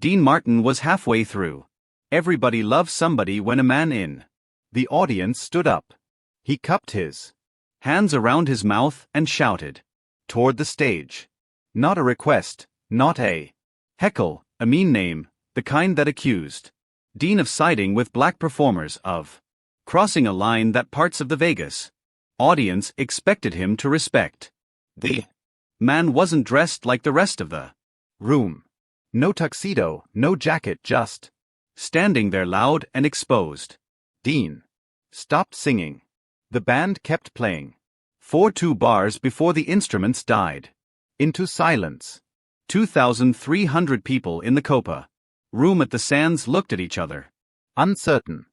Dean Martin was halfway through. Everybody loves somebody when a man in. The audience stood up. He cupped his hands around his mouth and shouted toward the stage. Not a request, not a heckle, a mean name, the kind that accused Dean of siding with black performers, of crossing a line that parts of the Vegas audience expected him to respect. The man wasn't dressed like the rest of the room. No tuxedo, no jacket, just standing there loud and exposed. Dean stopped singing. The band kept playing. 2 bars before the instruments died into silence. 2,300 people in the Copa room at the Sands looked at each other, uncertain.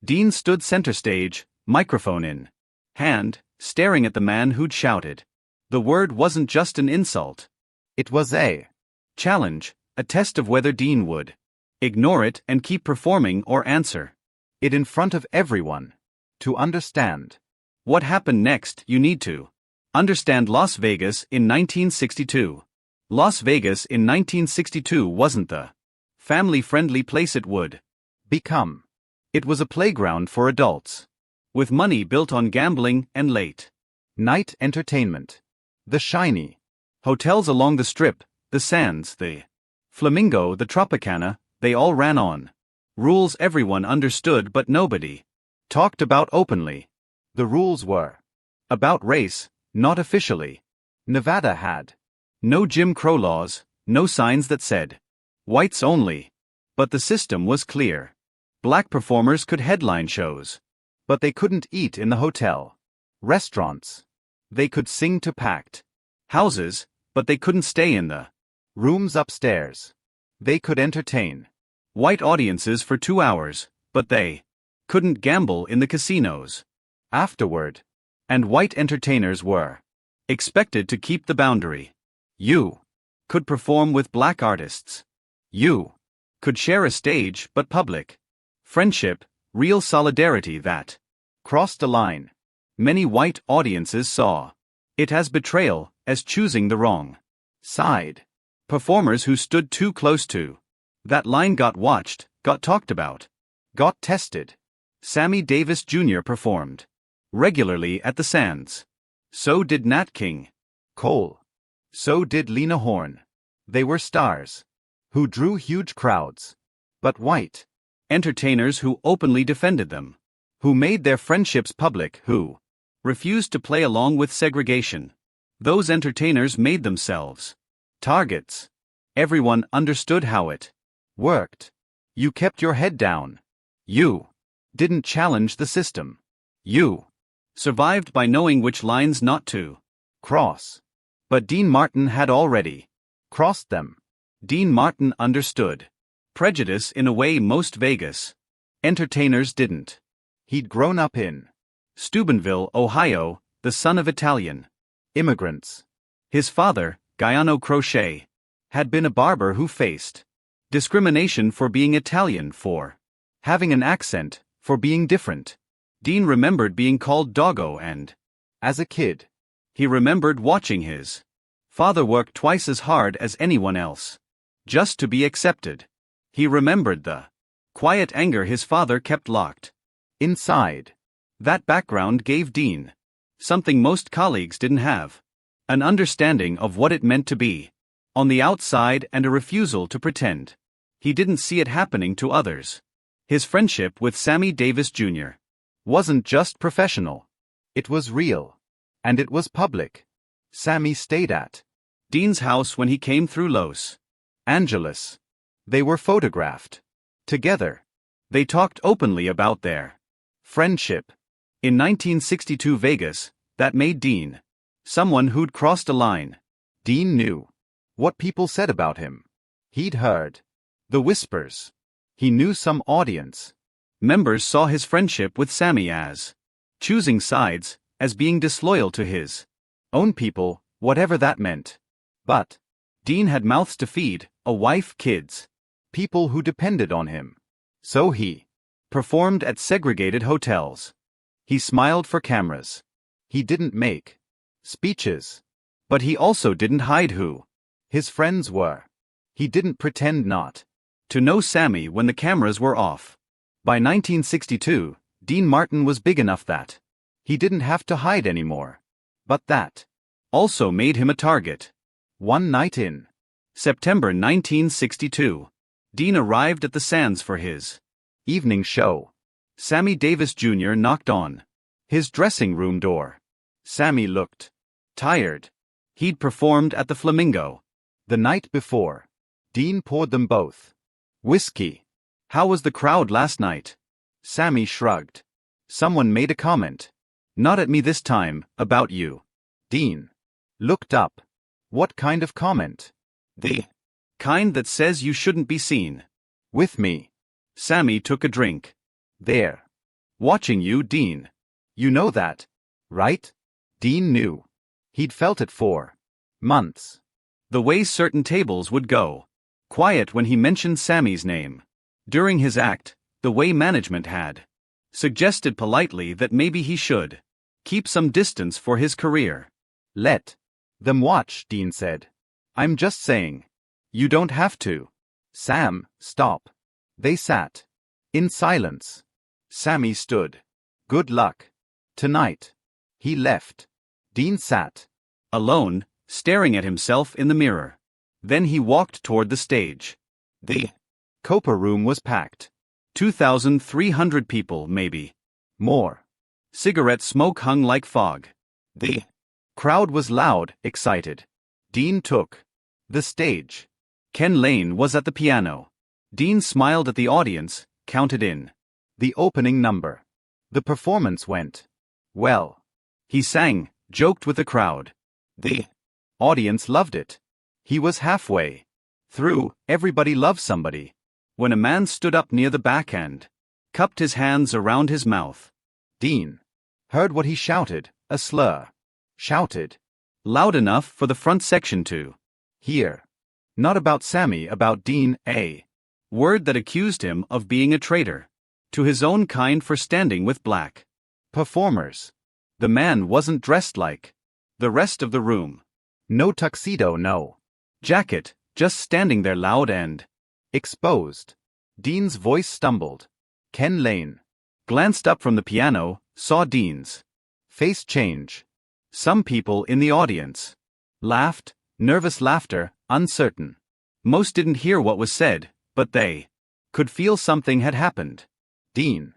Dean stood center stage, microphone in hand, staring at the man who'd shouted. The word wasn't just an insult. It was a challenge, a test of whether Dean would ignore it and keep performing or answer it in front of everyone. To understand what happened next, you need to understand Las Vegas in 1962. Las Vegas in 1962 wasn't the family-friendly place it would become. It was a playground for adults, with money built on gambling and late-night entertainment. The shiny hotels along the Strip, the Sands, the Flamingo, the Tropicana, they all ran on rules everyone understood but nobody talked about openly. The rules were about race, not officially. Nevada had no Jim Crow laws, no signs that said whites only. But the system was clear. Black performers could headline shows, but they couldn't eat in the hotel restaurants. They could sing to packed houses, but they couldn't stay in the rooms upstairs. They could entertain white audiences for 2 hours, but they couldn't gamble in the casinos afterward. And white entertainers were expected to keep the boundary. You could perform with black artists. You could share a stage, but public friendship, real solidarity that crossed a line. Many white audiences saw it as betrayal, as choosing the wrong side. Performers who stood too close to that line got watched, got talked about, got tested. Sammy Davis Jr. performed regularly at the Sands. So did Nat King Cole. So did Lena Horne. They were stars who drew huge crowds. But white entertainers who openly defended them, who made their friendships public, who refused to play along with segregation, those entertainers made themselves targets. Everyone understood how it worked. You kept your head down. You didn't challenge the system. You survived by knowing which lines not to cross. But Dean Martin had already crossed them. Dean Martin understood prejudice in a way most Vegas entertainers didn't. He'd grown up in Steubenville, Ohio, the son of Italian immigrants. His father, Gaiano Crochet, had been a barber who faced discrimination for being Italian, for having an accent, for being different. Dean remembered being called Doggo, and as a kid, he remembered watching his father work twice as hard as anyone else just to be accepted. He remembered the quiet anger his father kept locked inside. That background gave Dean something most colleagues didn't have: an understanding of what it meant to be on the outside and a refusal to pretend he didn't see it happening to others. His friendship with Sammy Davis Jr. wasn't just professional. It was real. And it was public. Sammy stayed at Dean's house when he came through Los Angeles. They were photographed together. They talked openly about their friendship. In 1962 Vegas, that made Dean someone who'd crossed a line. Dean knew what people said about him. He'd heard the whispers. He knew some audience members saw his friendship with Sammy as choosing sides, as being disloyal to his own people, whatever that meant. But Dean had mouths to feed, a wife, kids, people who depended on him. So he performed at segregated hotels. He smiled for cameras. He didn't make speeches. But he also didn't hide who his friends were. He didn't pretend not To know Sammy when the cameras were off. By 1962, Dean Martin was big enough that he didn't have to hide anymore. But that also made him a target. One night in September 1962, Dean arrived at the Sands for his evening show. Sammy Davis Jr. knocked on his dressing room door. Sammy looked tired. He'd performed at the Flamingo the night before. Dean poured them both whiskey. "How was the crowd last night?" Sammy shrugged. "Someone made a comment. Not at me this time, about you." Dean looked up. "What kind of comment?" "The kind that says you shouldn't be seen with me." Sammy took a drink. "They're watching you, Dean. You know that, right?" Dean knew. He'd felt it for months. The way certain tables would go quiet when he mentioned Sammy's name. During his act, the way management had suggested politely that maybe he should keep some distance for his career. "Let them watch," Dean said. "I'm just saying. You don't have to." "Sam, stop." They sat in silence. Sammy stood. "Good luck tonight." He left. Dean sat alone, staring at himself in the mirror. Then he walked toward the stage. The Copa room was packed. 2,300 people, maybe more. Cigarette smoke hung like fog. The crowd was loud, excited. Dean took the stage. Ken Lane was at the piano. Dean smiled at the audience, counted in the opening number. The performance went well. He sang, joked with the crowd. The audience loved it. He was halfway through Everybody Loves Somebody when a man stood up near the back and cupped his hands around his mouth. Dean heard what he shouted, a slur. Shouted loud enough for the front section to hear. Not about Sammy, about Dean, a word that accused him of being a traitor to his own kind for standing with black performers. The man wasn't dressed like the rest of the room. No tuxedo, no jacket, just standing there loud and exposed. Dean's voice stumbled. Ken Lane glanced up from the piano, saw Dean's face change. Some people in the audience laughed, nervous laughter, uncertain. Most didn't hear what was said, but they could feel something had happened. Dean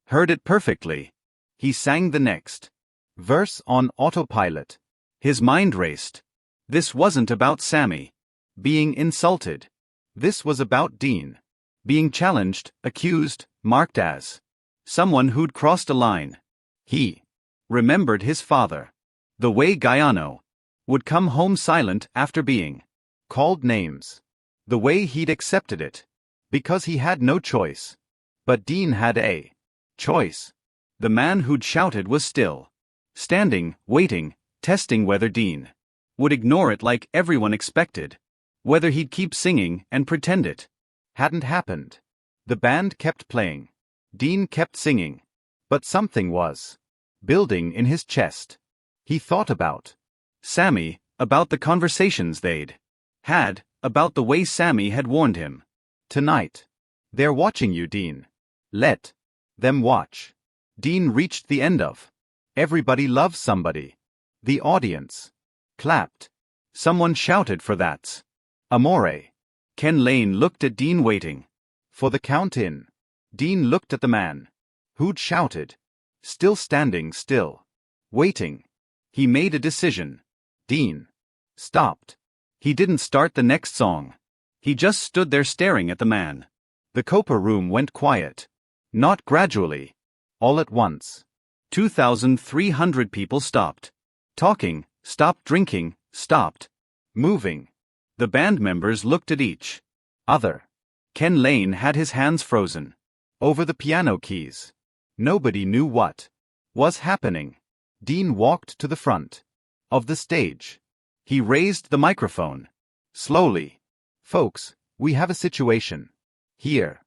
heard it perfectly. He sang the next verse on autopilot. His mind raced. This wasn't about Sammy being insulted. This was about Dean being challenged, accused, marked as someone who'd crossed a line. He remembered his father. The way Guyano would come home silent after being called names. The way he'd accepted it. Because he had no choice. But Dean had a choice. The man who'd shouted was still standing, waiting, testing whether Dean would ignore it like everyone expected. Whether he'd keep singing and pretend it hadn't happened. The band kept playing. Dean kept singing. But something was building in his chest. He thought about Sammy, about the conversations they'd had, about the way Sammy had warned him. Tonight. They're watching you, Dean. Let them watch. Dean reached the end of Everybody Loves Somebody. The audience clapped. Someone shouted for that's Amore. Ken Lane looked at Dean waiting for the count-in. Dean looked at the man who'd shouted. Still standing, still waiting. He made a decision. Dean stopped. He didn't start the next song. He just stood there staring at the man. The Copa room went quiet. Not gradually. All at once. 2,300 people stopped talking, stopped drinking, stopped moving. The band members looked at each other. Ken Lane had his hands frozen over the piano keys. Nobody knew what was happening. Dean walked to the front of the stage. He raised the microphone. Slowly. "Folks, we have a situation here."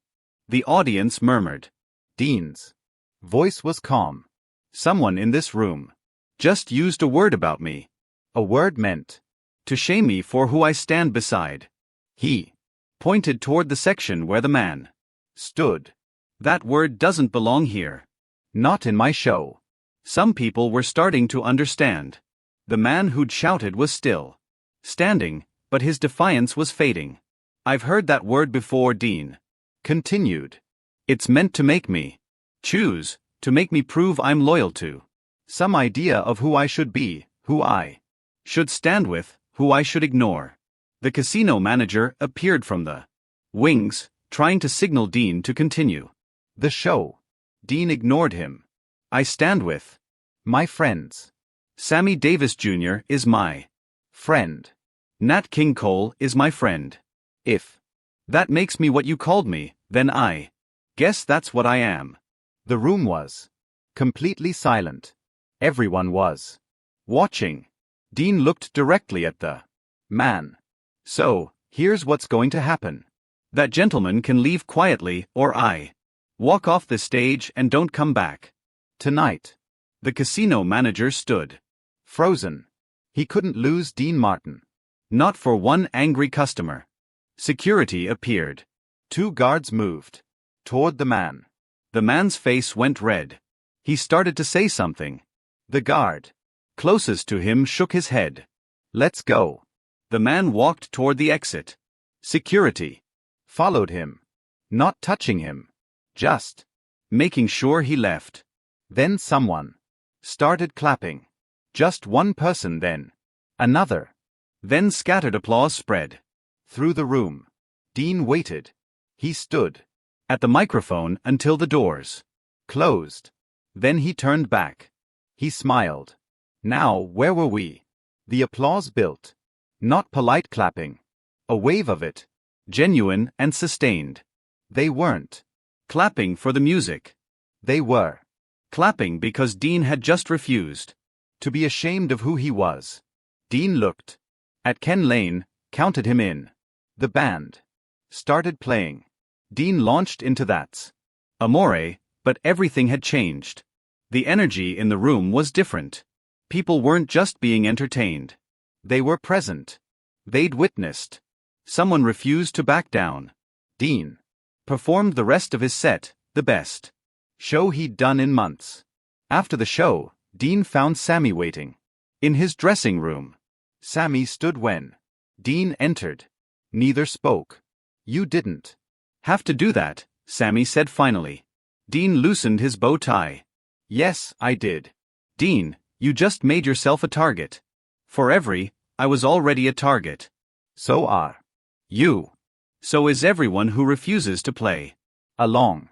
The audience murmured. Dean's voice was calm. "Someone in this room just used a word about me. A word meant to shame me for who I stand beside. He pointed toward the section where the man stood. That word doesn't belong here. Not in my show. Some people were starting to understand. The man who'd shouted was still standing, but his defiance was fading. I've heard that word before, Dean continued. It's meant to make me choose, to make me prove I'm loyal to some idea of who I should be, who I should stand with, who I should ignore. The casino manager appeared from the wings, trying to signal Dean to continue the show. Dean ignored him. I stand with my friends. Sammy Davis Jr. is my friend. Nat King Cole is my friend. If that makes me what you called me, then I guess that's what I am. The room was completely silent. Everyone was watching. Dean looked directly at the man. So, here's what's going to happen. That gentleman can leave quietly, or I walk off the stage and don't come back. Tonight. The casino manager stood frozen. He couldn't lose Dean Martin. Not for one angry customer. Security appeared. 2 guards moved toward the man. The man's face went red. He started to say something. The guard closest to him shook his head. Let's go. The man walked toward the exit. Security followed him. Not touching him. Just making sure he left. Then someone started clapping. Just one person, then another. Then scattered applause spread through the room. Dean waited. He stood at the microphone until the doors closed. Then he turned back. He smiled. Now, where were we? The applause built. Not polite clapping. A wave of it. Genuine and sustained. They weren't clapping for the music. They were clapping because Dean had just refused to be ashamed of who he was. Dean looked at Ken Lane, counted him in. The band started playing. Dean launched into That's Amore, but everything had changed. The energy in the room was different. People weren't just being entertained. They were present. They'd witnessed. Someone refused to back down. Dean performed the rest of his set, the best show he'd done in months. After the show, Dean found Sammy waiting in his dressing room. Sammy stood when Dean entered. Neither spoke. You didn't have to do that, Sammy said finally. Dean loosened his bow tie. Yes, I did. Dean, you just made yourself a target. For I was already a target. So are you. So is everyone who refuses to play along.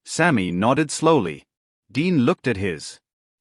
Sammy nodded slowly. Dean looked at his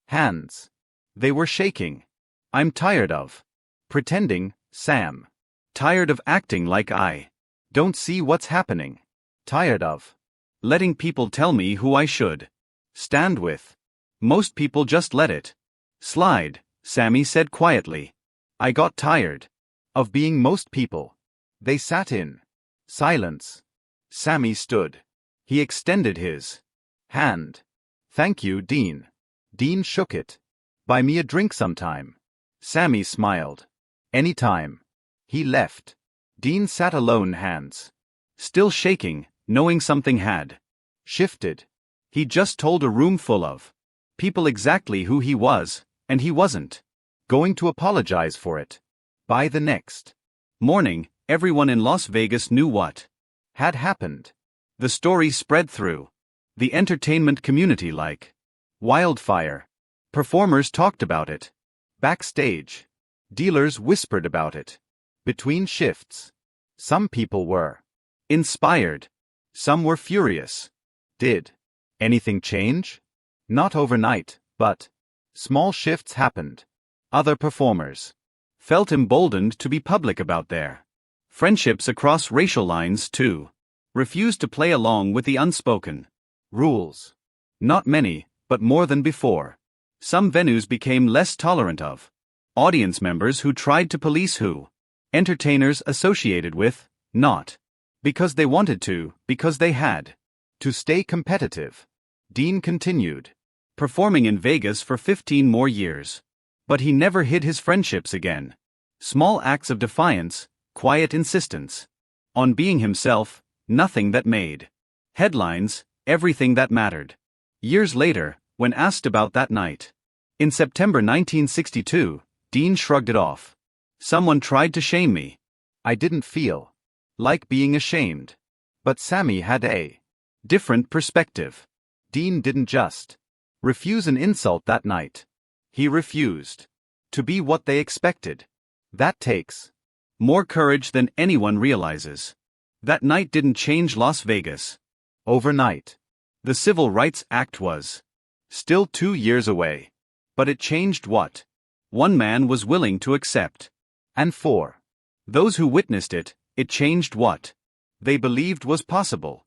hands. They were shaking. I'm tired of pretending, Sam. Tired of acting like I don't see what's happening. Tired of letting people tell me who I should stand with. Most people just let it slide, Sammy said quietly. I got tired of being most people. They sat in silence. Sammy stood. He extended his hand. Thank you, Dean. Dean shook it. Buy me a drink sometime. Sammy smiled. Anytime. He left. Dean sat alone, hands still shaking, knowing something had shifted. He just told a room full of people exactly who he was, and he wasn't going to apologize for it. By the next morning, everyone in Las Vegas knew what had happened. The story spread through the entertainment community like wildfire. Performers talked about it backstage. Dealers whispered about it between shifts. Some people were inspired. Some were furious. Did anything change? Not overnight, but small shifts happened. Other performers felt emboldened to be public about their friendships across racial lines too. Refused to play along with the unspoken rules. Not many, but more than before. Some venues became less tolerant of audience members who tried to police who entertainers associated with, not because they wanted to, because they had to stay competitive. Dean continued performing in Vegas for 15 more years. But he never hid his friendships again. Small acts of defiance, quiet insistence. On being himself, nothing that made headlines, everything that mattered. Years later, when asked about that night, in September 1962, Dean shrugged it off. Someone tried to shame me. I didn't feel like being ashamed. But Sammy had a different perspective. Dean didn't just refuse an insult that night. He refused to be what they expected. That takes more courage than anyone realizes. That night didn't change Las Vegas overnight. The Civil Rights Act was still 2 years away. But it changed what one man was willing to accept. And for those who witnessed it, it changed what they believed was possible.